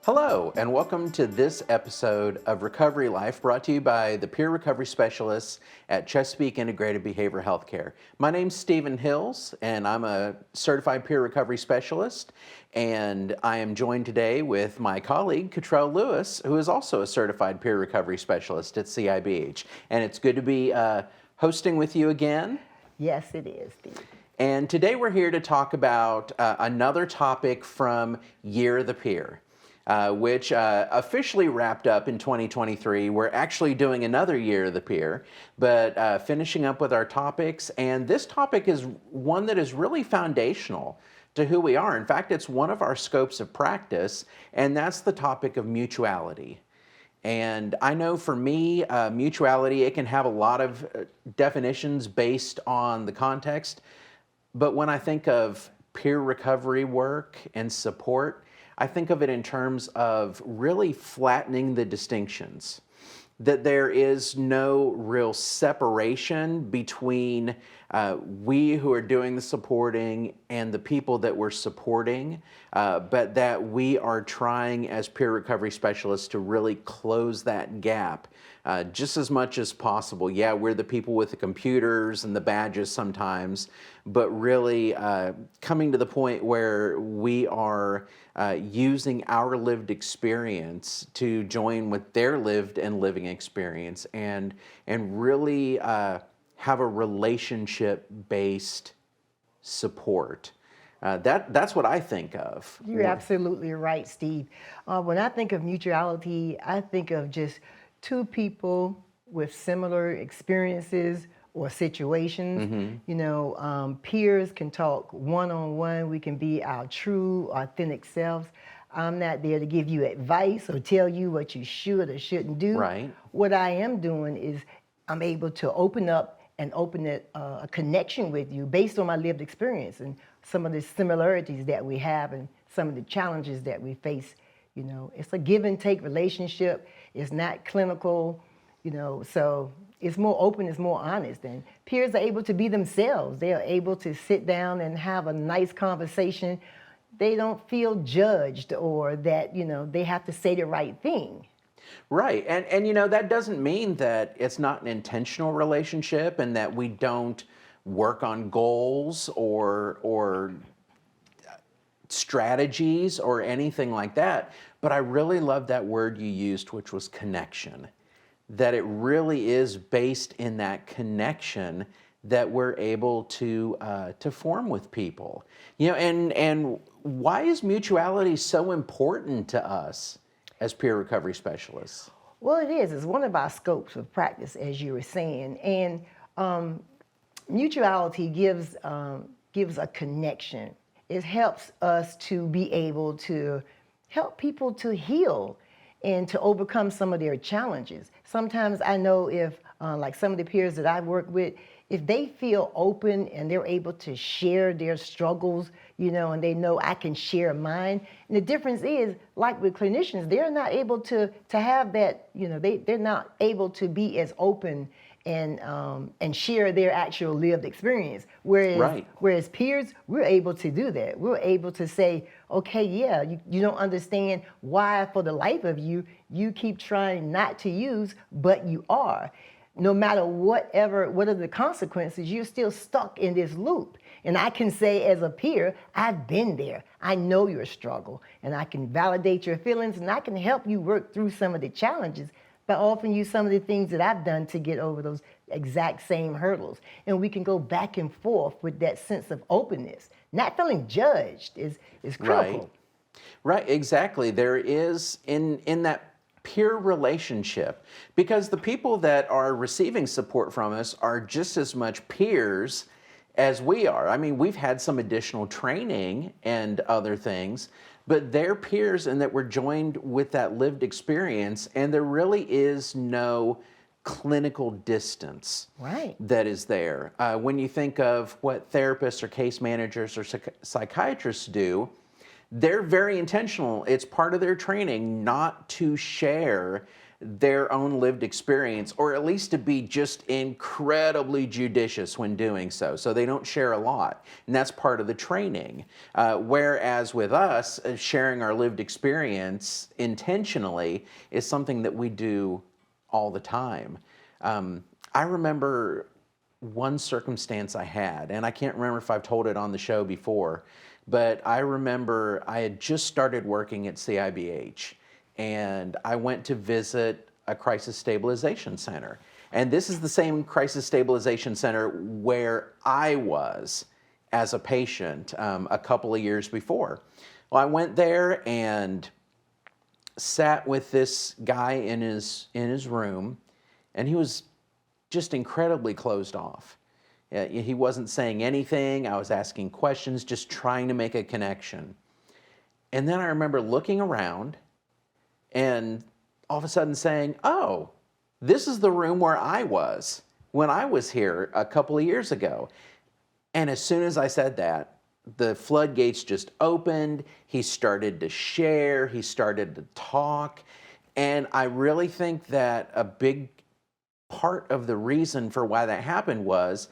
Hello, and welcome to this episode of Recovery Life, brought to you by the peer recovery specialists at Chesapeake Integrated Behavioral Healthcare. My name's Stephen Hills, and I'm a certified peer recovery specialist, and I am joined today with my colleague, Cottrell Lewis, who is also a certified peer recovery specialist at CIBH. And it's good to be hosting with you again. Yes, it is, Steve. And today we're here to talk about another topic from Year of the Peer. Which officially wrapped up in 2023. We're actually doing another Year of the Peer, but finishing up with our topics. And this topic is one that is really foundational to who we are. In fact, it's one of our scopes of practice, and that's the topic of mutuality. And I know for me, mutuality, it can have a lot of definitions based on the context. But when I think of peer recovery work and support, I think of it in terms of really flattening the distinctions, that there is no real separation between we who are doing the supporting and the people that we're supporting, but that we are trying as peer recovery specialists to really close that gap just as much as possible. Yeah, we're the people with the computers and the badges sometimes, but really coming to the point where we are using our lived experience to join with their lived and living experience, and really have a relationship-based support. That's what I think of. You're absolutely right, Steve. When I think of mutuality, I think of just two people with similar experiences or situations. Mm-hmm. You know, peers can talk one-on-one. We can be our true, authentic selves. I'm not there to give you advice or tell you what you should or shouldn't do. Right. What I am doing is I'm able to open up and open a connection with you based on my lived experience and some of the similarities that we have and some of the challenges that we face. You know, it's a give and take relationship. It's not clinical, you know, so it's more open, it's more honest. And peers are able to be themselves. They are able to sit down and have a nice conversation. They don't feel judged or that, you know, they have to say the right thing. Right, and you know, that doesn't mean that it's not an intentional relationship and that we don't work on goals or strategies or anything like that. But I really love that word you used, which was connection. That it really is based in that connection that we're able to form with people. You know, and why is mutuality so important to us as peer recovery specialists? Well, it is. It's one of our scopes of practice, as you were saying. And mutuality gives a connection. It helps us to be able to help people to heal and to overcome some of their challenges. Sometimes I know if, like some of the peers that I work with, if they feel open and they're able to share their struggles, you know, and they know I can share mine. And the difference is, like with clinicians, they're not able to have that, you know, they're not able to be as open and share their actual lived experience. Whereas peers, we're able to do that. We're able to say, okay, yeah, you don't understand why for the life of you, you keep trying not to use, but you are. No matter what are the consequences, you're still stuck in this loop. And I can say as a peer, I've been there. I know your struggle, and I can validate your feelings, and I can help you work through some of the challenges by offering you some of the things that I've done to get over those exact same hurdles. And we can go back and forth with that sense of openness. Not feeling judged is critical. Right, exactly. There is in that peer relationship, because the people that are receiving support from us are just as much peers as we are. I mean, we've had some additional training and other things, but they're peers and that we're joined with that lived experience, and there really is no clinical distance that is there. When you think of what therapists or case managers or psychiatrists do, they're very intentional. It's part of their training not to share their own lived experience, or at least to be just incredibly judicious when doing so. So they don't share a lot. And that's part of the training. Whereas with us, sharing our lived experience intentionally is something that we do all the time. I remember one circumstance I had, and I can't remember if I've told it on the show before, but I remember I had just started working at CIBH, and I went to visit a crisis stabilization center. And this is the same crisis stabilization center where I was as a patient a couple of years before. Well, I went there and sat with this guy in his room, and he was just incredibly closed off. He wasn't saying anything. I was asking questions, just trying to make a connection. And then I remember looking around and all of a sudden saying, oh, this is the room where I was when I was here a couple of years ago. And as soon as I said that, the floodgates just opened. He started to share. He started to talk. And I really think that a big part of the reason for why that happened was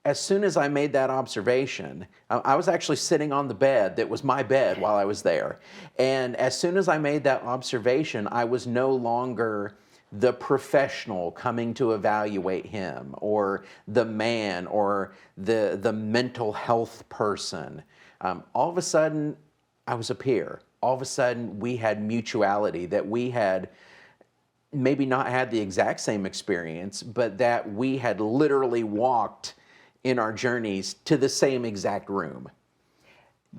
as soon as I made that observation, I was actually sitting on the bed that was my bed while I was there. And as soon as I made that observation, I was no longer the professional coming to evaluate him, or the man, or the mental health person. All of a sudden, I was a peer. All of a sudden, we had mutuality, that we had maybe not had the exact same experience, but that we had literally walked in our journeys to the same exact room.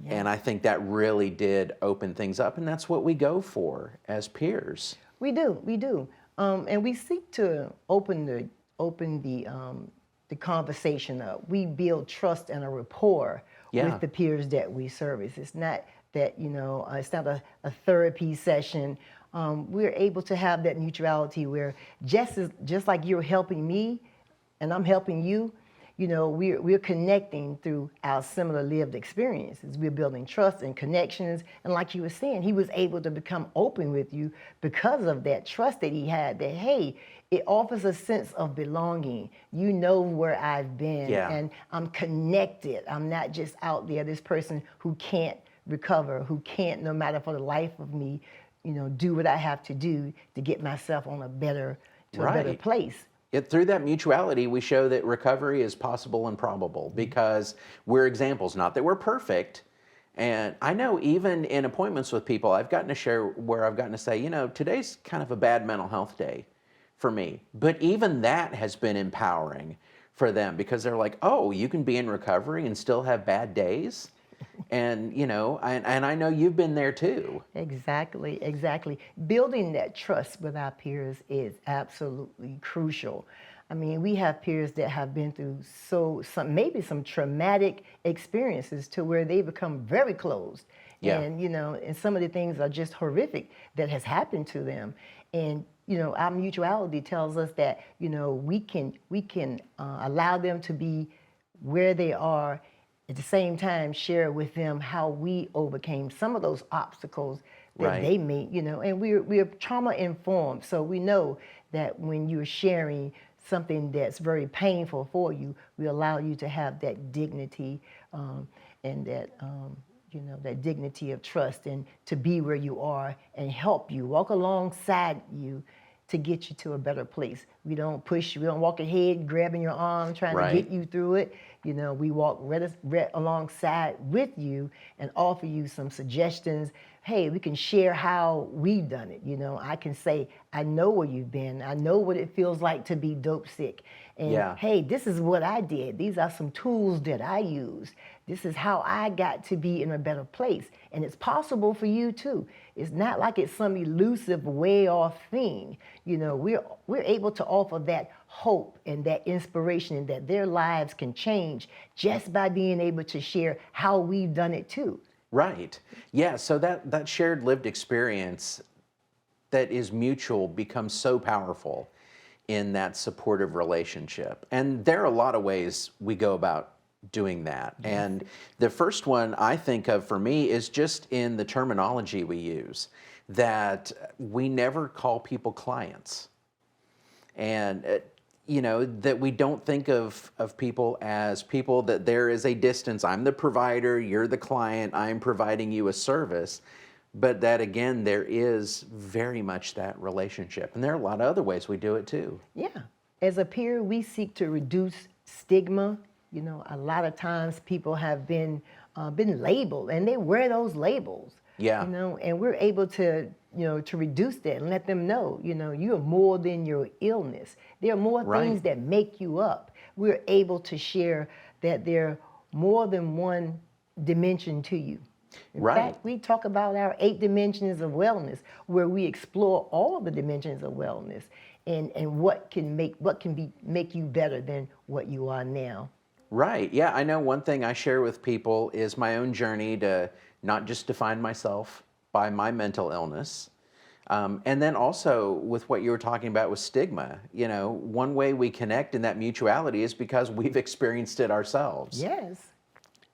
Yeah. And I think that really did open things up, and that's what we go for as peers. We do. And we seek to open the conversation up. We build trust and a rapport with the peers that we service. It's not that, it's not a therapy session. We're able to have that mutuality where just like you're helping me and I'm helping you, we're connecting through our similar lived experiences. We're building trust and connections. And like you were saying, he was able to become open with you because of that trust that he had, that, hey, it offers a sense of belonging. You know where I've been, and I'm connected. I'm not just out there, this person who can't recover, who can't, no matter for the life of me, do what I have to do to get myself on a better place. Through that mutuality, we show that recovery is possible and probable because we're examples, not that we're perfect. And I know even in appointments with people, I've gotten to share where I've gotten to say, today's kind of a bad mental health day for me. But even that has been empowering for them because they're like, oh, you can be in recovery and still have bad days? And, and I know you've been there too. Exactly. Building that trust with our peers is absolutely crucial. I mean, we have peers that have been through maybe some traumatic experiences to where they become very closed. Yeah. And, and some of the things are just horrific that has happened to them. And, our mutuality tells us that, we can allow them to be where they are. At the same time, share with them how we overcame some of those obstacles that they meet, and we're trauma informed. So we know that when you're sharing something that's very painful for you, we allow you to have that dignity and that, that dignity of trust, and to be where you are and help you, walk alongside you to get you to a better place. We don't push you, we don't walk ahead, grabbing your arm, trying to get you through it. We walk right alongside with you and offer you some suggestions. Hey, we can share how we've done it. I can say, I know where you've been. I know what it feels like to be dope sick. And hey, this is what I did. These are some tools that I used. This is how I got to be in a better place. And it's possible for you too. It's not like it's some elusive way off thing. We're able to offer that hope and that inspiration, and that their lives can change just by being able to share how we've done it too. Right. Yeah, so that shared lived experience that is mutual becomes so powerful in that supportive relationship. And there are a lot of ways we go about doing that. Yes. And the first one I think of for me is just in the terminology we use. that we never call people clients. And that we don't think of people as people, that there is a distance. I'm the provider, you're the client, I'm providing you a service. But that again, there is very much that relationship. And there are a lot of other ways we do it too. Yeah. As a peer, we seek to reduce stigma. A lot of times people have been labeled, and they wear those labels. Yeah. And we're able to, to reduce that and let them know, you are more than your illness. There are more Right. things that make you up. We're able to share that there are more than one dimension to you. In Right. fact, we talk about our 8 dimensions of wellness, where we explore all the dimensions of wellness and what can make you better than what you are now. Right. Yeah. I know one thing I share with people is my own journey to not just define myself by my mental illness. And then also with what you were talking about with stigma, one way we connect in that mutuality is because we've experienced it ourselves. Yes.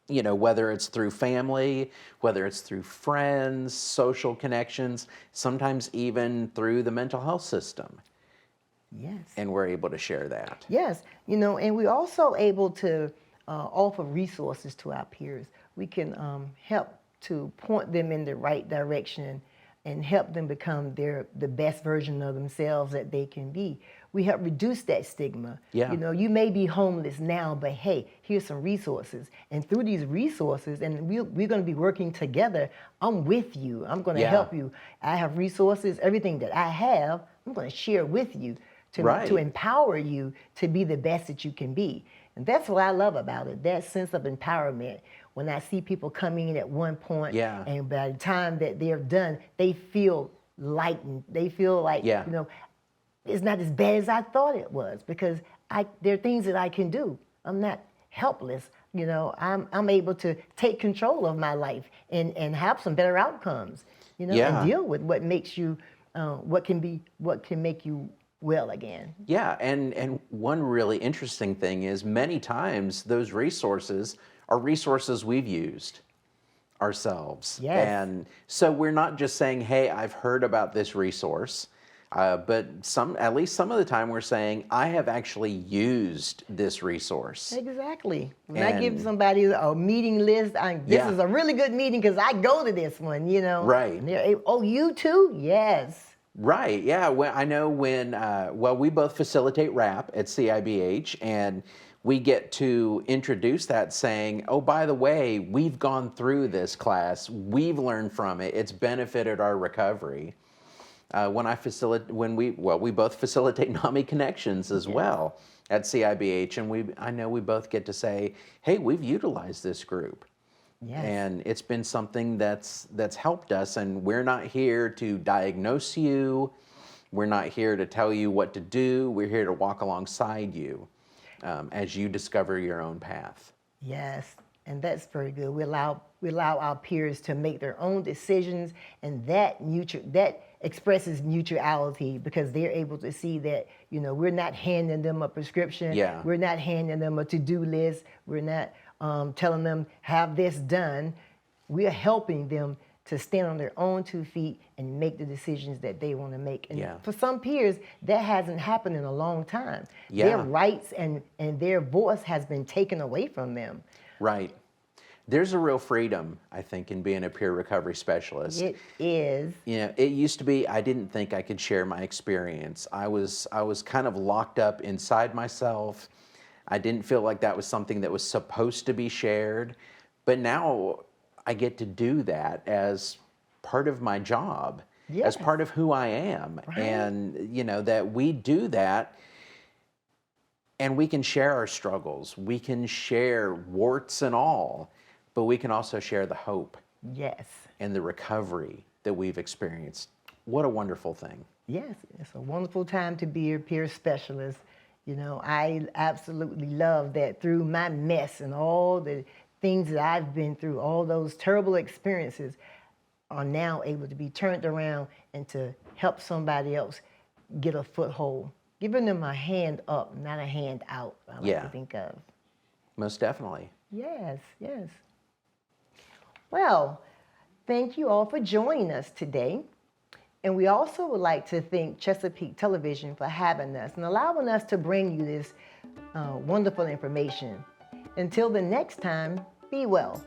Whether it's through family, whether it's through friends, social connections, sometimes even through the mental health system. Yes. And we're able to share that. Yes. And we're also able to offer resources to our peers. We can help to point them in the right direction and help them become the best version of themselves that they can be. We help reduce that stigma. Yeah. You may be homeless now, but hey, here's some resources. And through these resources, and we're going to be working together, I'm with you. I'm going to Yeah. help you. I have resources. Everything that I have, I'm going to share with you to empower you to be the best that you can be. And that's what I love about it, that sense of empowerment. When I see people coming in at one point, Yeah. and by the time that they're done, they feel lightened. They feel like, Yeah. it's not as bad as I thought it was, because there are things that I can do. I'm not helpless. I'm able to take control of my life and have some better outcomes, Yeah. and deal with what makes you, what can make you well again. Yeah, and one really interesting thing is many times those resources are resources we've used ourselves. Yes. And so we're not just saying, hey, I've heard about this resource, but at least some of the time we're saying, I have actually used this resource. Exactly. When I give And- somebody a meeting list, this Yeah. is a really good meeting because I go to this one, Right. And they're able, oh, you too? Yes. Right, yeah. Well, I know when, we both facilitate RAP at CIBH, and we get to introduce that saying, oh, by the way, we've gone through this class, we've learned from it, it's benefited our recovery. We both facilitate NAMI connections as well at CIBH, and I know we both get to say, hey, we've utilized this group. Yes. And it's been something that's helped us, and we're not here to diagnose you. We're not here to tell you what to do. We're here to walk alongside you as you discover your own path. Yes, and that's very good. We allow our peers to make their own decisions, and that expresses mutuality, because they're able to see that we're not handing them a prescription. Yeah. We're not handing them a to-do list. We're not telling them have this done. We are helping them to stand on their own 2 feet and make the decisions that they want to make. And Yeah. for some peers, that hasn't happened in a long time. Yeah. Their rights and their voice has been taken away from them. Right. There's a real freedom, I think, in being a peer recovery specialist. It is. It used to be I didn't think I could share my experience. I was kind of locked up inside myself. I didn't feel like that was something that was supposed to be shared. But now I get to do that as part of my job, as Yes. part of who I am. Right. And, that we do that, and we can share our struggles. We can share warts and all, but we can also share the hope Yes. and the recovery that we've experienced. What a wonderful thing. Yes, it's a wonderful time to be a peer specialist. I absolutely love that through my mess and all the things that I've been through, all those terrible experiences are now able to be turned around and to help somebody else get a foothold. Giving them a hand up, not a hand out, I like Yeah. to think of. Most definitely. Yes, yes. Well, thank you all for joining us today. And we also would like to thank Chesapeake Television for having us and allowing us to bring you this wonderful information. Until the next time, be well.